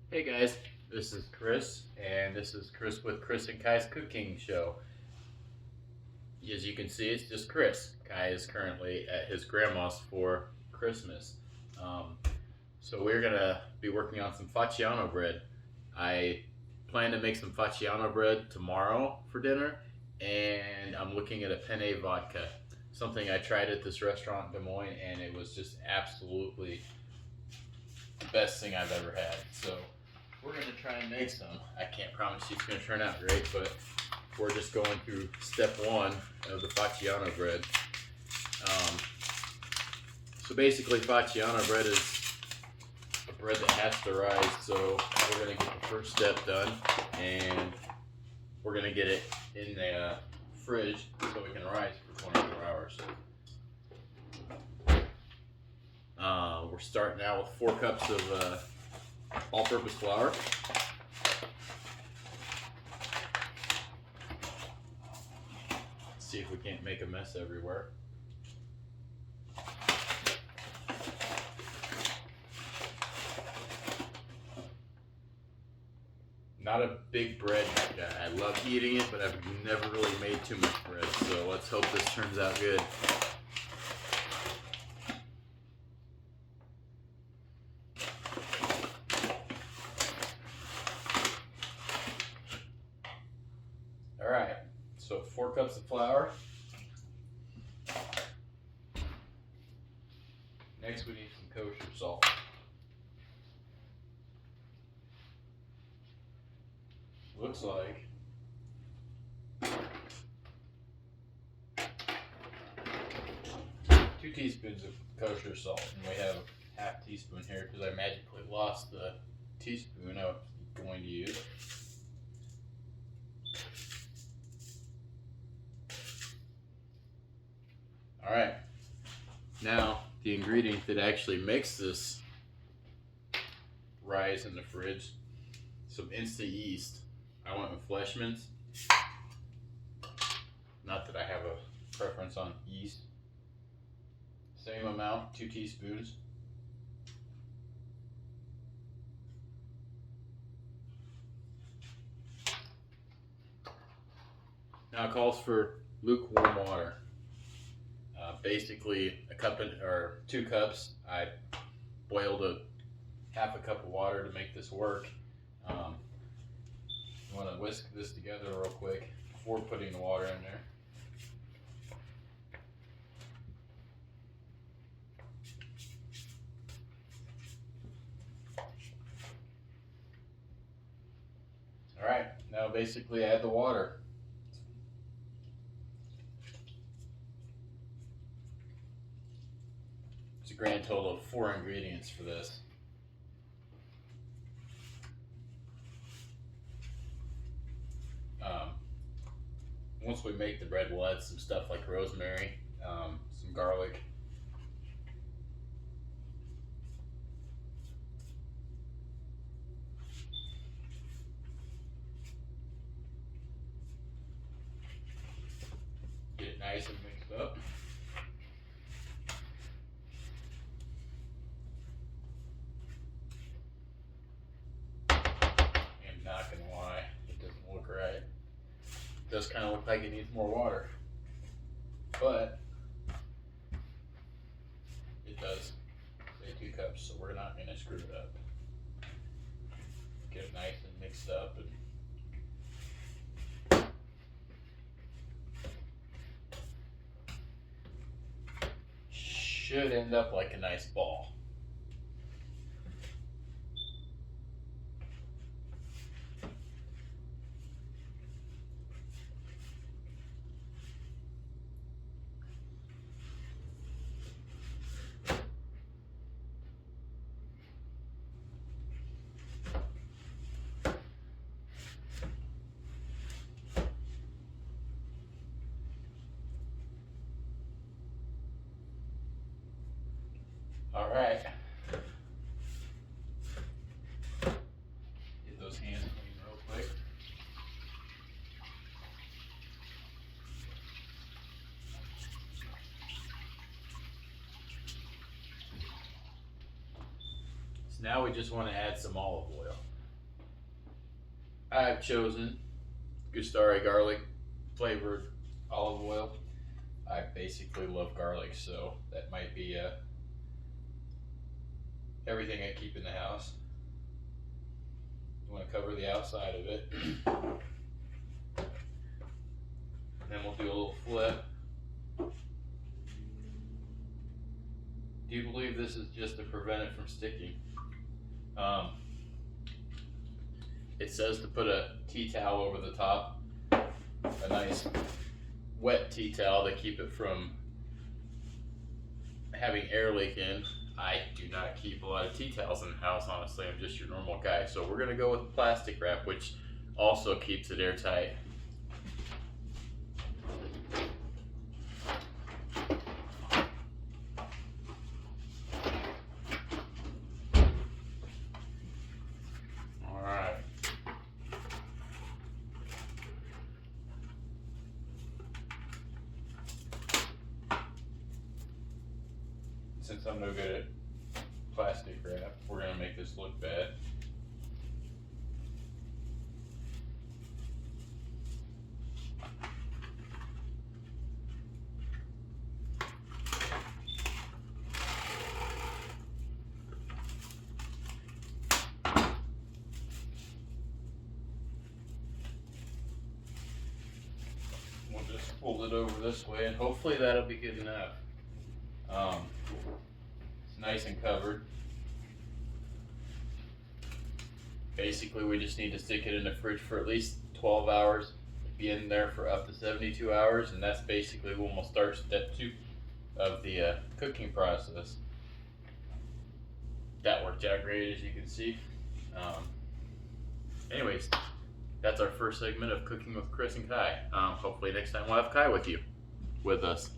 Hey guys, this is Chris, and this is Chris with Chris and Kai's cooking show. As you can see, it's just Chris. Kai is currently at his grandma's for Christmas. Um, so we're gonna be working on some Facciano bread. I plan to make some Facciano bread tomorrow for dinner, and I'm looking at a penne vodka, something I tried at this restaurant in Des Moines, and it was just absolutely the best thing I've ever had. So we're gonna try and make some. I can't promise you it's gonna turn out great, but we're just going through step one of the Facciano bread. So basically, Facciano bread is a bread that has to rise. So we're gonna get the first step done, and we're gonna get it in the fridge so it can rise for 24 hours. We're starting out with 4 cups of all-purpose flour. Let's see if we can't make a mess everywhere. Not a big bread guy. I love eating it, but I've never really made too much bread. So let's hope this turns out good. All right, so 4 cups of flour. Next we need some kosher salt. Looks like 2 teaspoons of kosher salt, and we have a half teaspoon here because I magically lost the teaspoon I was going to use. All right, now the ingredient that actually makes this rise in the fridge, some instant yeast. I went with Fleshman's. Not that I have a preference on yeast. Same amount, 2 teaspoons. Now it calls for lukewarm water. Basically a cup or 2 cups. I boiled a half a cup of water to make this work. You want to whisk this together real quick before putting the water in there. All right, now basically add the water. It's a grand total of 4 ingredients for this. Once we make the bread, we'll add some stuff like rosemary, some garlic. Get it nice and mixed up. I'm not gonna lie, it doesn't look right. It does kind of look like it needs more water, but it does say 2 cups, so we're not gonna screw it up. Get it nice and mixed up, and should end up like a nice ball. All right. Get those hands clean real quick. So now we just want to add some olive oil. I've chosen gustari garlic flavored olive oil. I basically love garlic, so that might be everything I keep in the house. You want to cover the outside of it. And then we'll do a little flip. Do you believe this is just to prevent it from sticking? It says to put a tea towel over the top, a nice wet tea towel to keep it from having air leak in. I do not keep a lot of tea towels in the house, honestly. I'm just your normal guy. So we're gonna go with plastic wrap, which also keeps it airtight. Since I'm no good at plastic wrap, we're gonna make this look bad. We'll just fold it over this way, and hopefully that'll be good enough. It's nice and covered. Basically, we just need to stick it in the fridge for at least 12 hours, be in there for up to 72 hours, and that's basically when we'll start step 2 of the cooking process. That worked out great, as you can see. Anyways, that's our first segment of Cooking with Chris and Kai. Hopefully next time we'll have Kai with us.